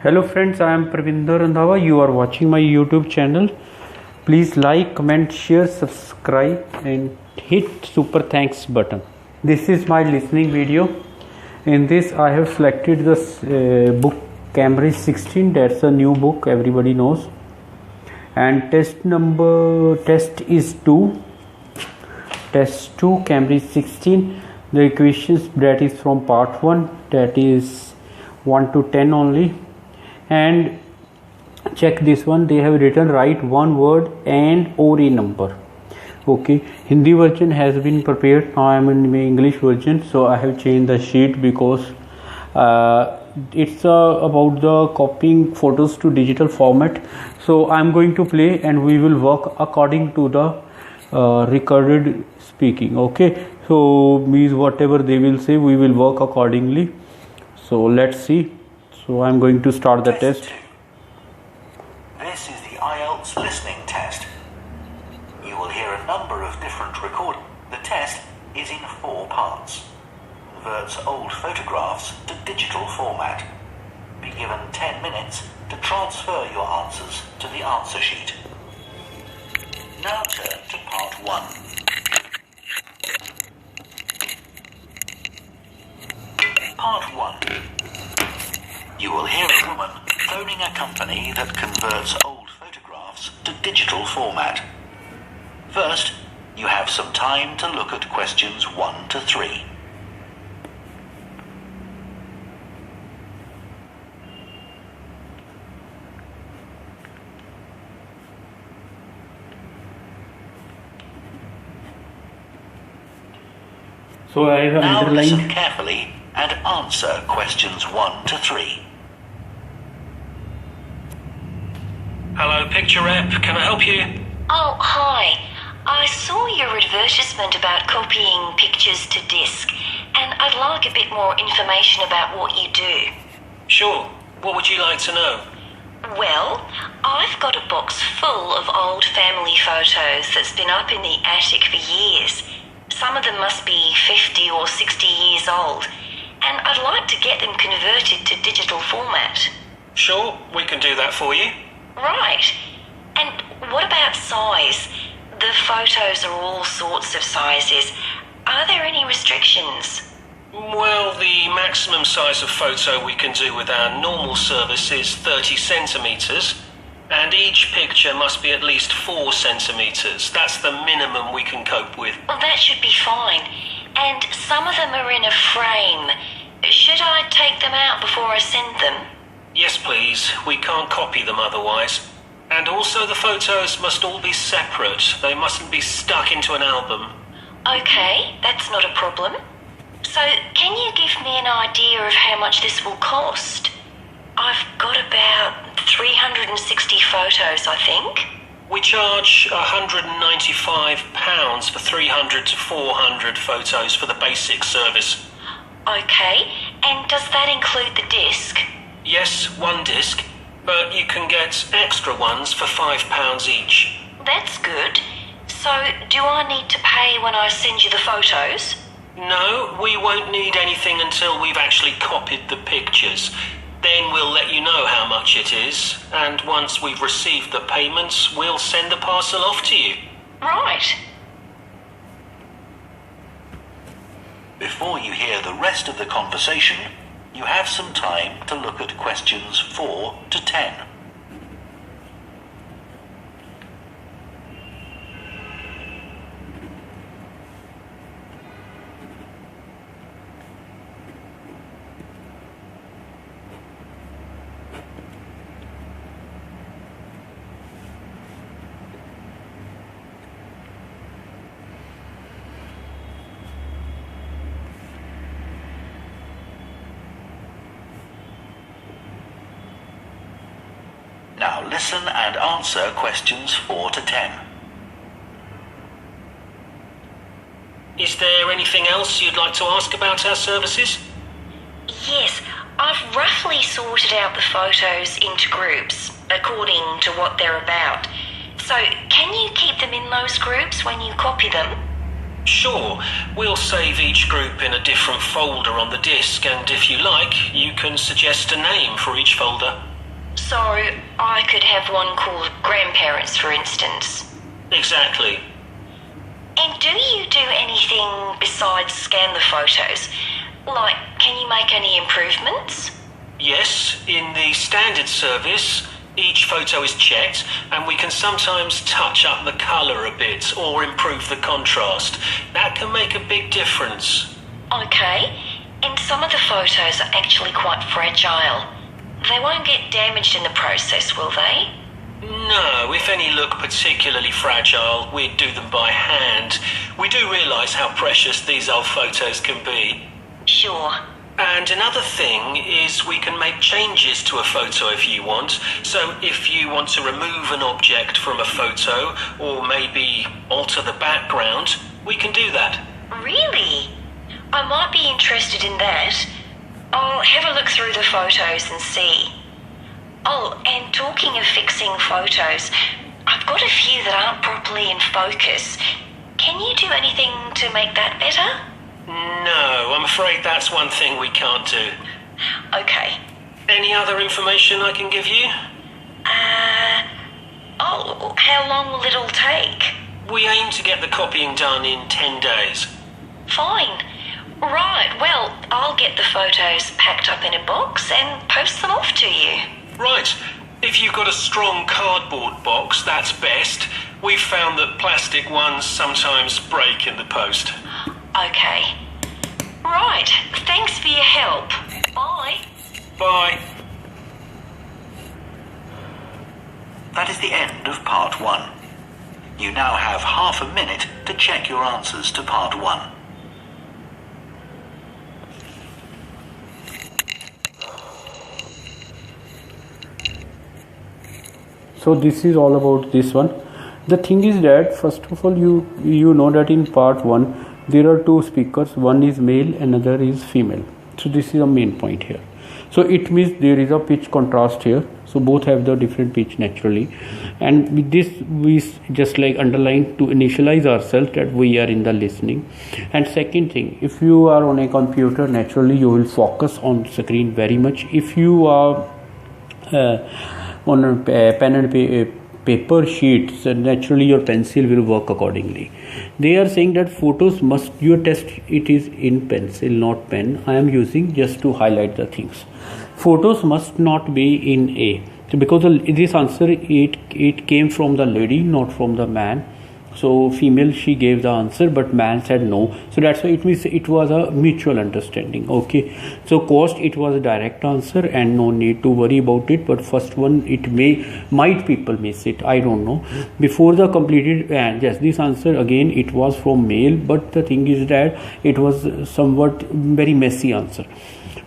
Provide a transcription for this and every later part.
Hello friends, I am Parvinder Randhawa. You are watching my YouTube channel. Please like, comment, share, subscribe and hit super thanks button. This is my listening video. In this I have selected the book Cambridge 16. That's a new book, everybody knows. And test is 2. Test 2 Cambridge 16. The equations that is from part 1, that is 1 to 10 only. And check this one, they have written write one word and or a number. Okay, Hindi version has been prepared. Now I am in the English version, so I have changed the sheet because it's about the copying photos to digital format. So I am going to play and we will work according to the recorded speaking. Okay, so means whatever they will say, we will work accordingly. So let's see. So I'm going to start the test. This is the Ielts listening test. You will hear a number of different recordings. The test is in 4 parts. Converts old photographs to digital format. Be given 10 minutes to transfer your answers to the answer sheet. Now turn to part 1. Part 1. You will hear a woman phoning a company that converts old photographs to digital format. First, you have some time to look at questions 1 to 3. So I have now underlined. Listen carefully and answer questions 1 to 3. Hello, Picture Rep. Can I help you? Oh, hi. I saw your advertisement about copying pictures to disk, and I'd like a bit more information about what you do. Sure. What would you like to know? Well, I've got a box full of old family photos that's been up in the attic for years. Some of them must be 50 or 60 years old, and I'd like to get them converted to digital format. Sure, we can do that for you. Right. And what about size? The photos are all sorts of sizes. Are there any restrictions? Well, the maximum size of photo we can do with our normal service is 30 centimetres, and each picture must be at least 4 centimetres. That's the minimum we can cope with. Well, that should be fine. And some of them are in a frame. Should I take them out before I send them? Yes, please. We can't copy them otherwise. And also the photos must all be separate. They mustn't be stuck into an album. Okay, that's not a problem. So, can you give me an idea of how much this will cost? I've got about 360 photos, I think. We charge £195 for 300 to 400 photos for the basic service. Okay, and does that include the disc? Yes, 1 disc, but you can get extra ones for £5 each. That's good. So, do I need to pay when I send you the photos? No, we won't need anything until we've actually copied the pictures. Then we'll let you know how much it is, and once we've received the payments, we'll send the parcel off to you. Right. Before you hear the rest of the conversation, you have some time to look at questions 4 to 10. Now listen and answer questions 4 to 10. Is there anything else you'd like to ask about our services? Yes, I've roughly sorted out the photos into groups, according to what they're about. So, can you keep them in those groups when you copy them? Sure, we'll save each group in a different folder on the disk, and if you like, you can suggest a name for each folder. So I could have one called grandparents, for instance. Exactly. And do you do anything besides scan the photos? Like, can you make any improvements? Yes, in the standard service, each photo is checked and we can sometimes touch up the colour a bit or improve the contrast. That can make a big difference. Okay, and some of the photos are actually quite fragile. They won't get damaged in the process, will they? No, if any look particularly fragile, we'd do them by hand. We do realise how precious these old photos can be. Sure. And another thing is we can make changes to a photo if you want. So if you want to remove an object from a photo or maybe alter the background, we can do that. Really? I might be interested in that. I'll have a look through the photos and see. Oh, and talking of fixing photos, I've got a few that aren't properly in focus. Can you do anything to make that better? No, I'm afraid that's one thing we can't do. Okay. Any other information I can give you? How long will it all take? We aim to get the copying done in 10 days. Fine. Right, well, I'll get the photos packed up in a box and post them off to you. Right. If you've got a strong cardboard box, that's best. We've found that plastic ones sometimes break in the post. Okay. Right, thanks for your help. Bye. Bye. That is the end of part 1. You now have half a minute to check your answers to part 1. So this is all about this one. The thing is that first of all you know that in part 1 there are two speakers, one is male, another is female. So this is the main point here. So it means there is a pitch contrast here. So both have the different pitch naturally, and with this we just like underline to initialize ourselves that we are in the listening. And second thing, if you are on a computer, naturally you will focus on screen very much. If you are on a pen and paper sheets, naturally your pencil will work accordingly. They are saying that photos must, your test it is in pencil not pen. I am using just to highlight the things. Photos must not be in A. So because this answer it came from the lady, not from the man. So female she gave the answer, but man said no. So that's why it means it was a mutual understanding. Okay. So cost, it was a direct answer and no need to worry about it. But first one it might people miss it. I don't know. Before the completed yes, this answer again it was from male, but the thing is that it was somewhat very messy answer.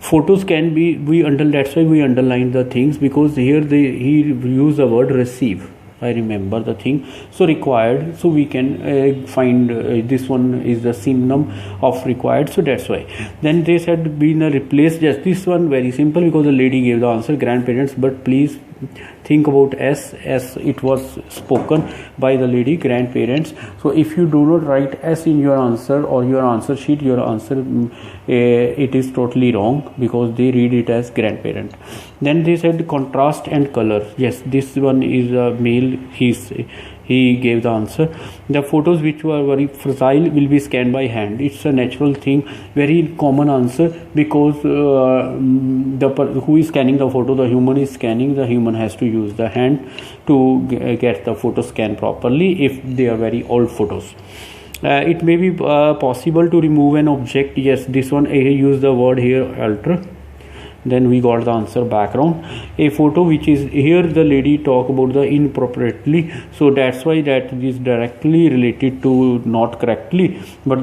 Photos can be that's why we underline the things, because here he used the word receive. I remember the thing. So required, so we can find this one is the synonym of required, so that's why. Then they said being replaced. Yes, this one very simple because the lady gave the answer grandparents, but please think about S as it was spoken by the lady, grandparents. So if you do not write S in your answer or your answer sheet, your answer it is totally wrong because they read it as grandparent. Then they said contrast and color. Yes, this one is a male. He gave the answer. The photos which were very fragile will be scanned by hand. It's a natural thing, very common answer, because who is scanning the photo? The human is scanning. The human has to use the hand to get the photo scanned properly if they are very old photos. It may be possible to remove an object. Yes, this one I use the word here alter. Then we got the answer background. A photo which is here, the lady talk about the inappropriately, so that's why that is directly related to not correctly, but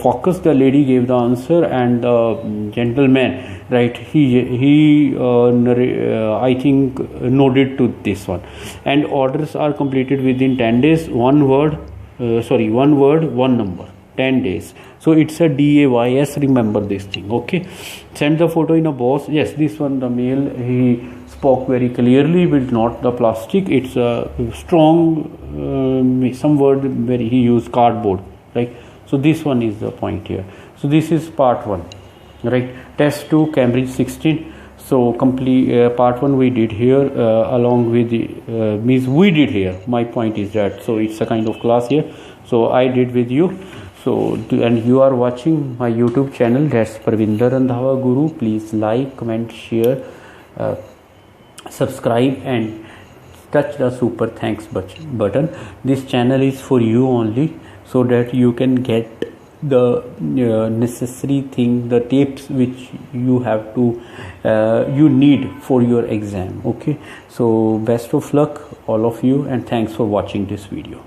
focus, the lady gave the answer, and the gentleman, right, he I think nodded to this one. And orders are completed within 10 days. One word, one number. 10 days. So it's a DAYS. Remember this thing. Okay. Send the photo in a box. Yes, this one, the male, he spoke very clearly, but not the plastic. It's a strong, some word where he used cardboard. Right. So this one is the point here. So this is part 1. Right. Test 2, Cambridge 16. So complete part 1 we did here, along with the means we did here. My point is that, so it's a kind of class here, so I did with you. So and you are watching my YouTube channel, that's Parvinder Randhawa Guru. Please like, comment, share, subscribe and touch the super thanks button. This channel is for you only, so that you can get the necessary thing, the tips which you have to you need for your exam. Okay, so best of luck all of you, and thanks for watching this video.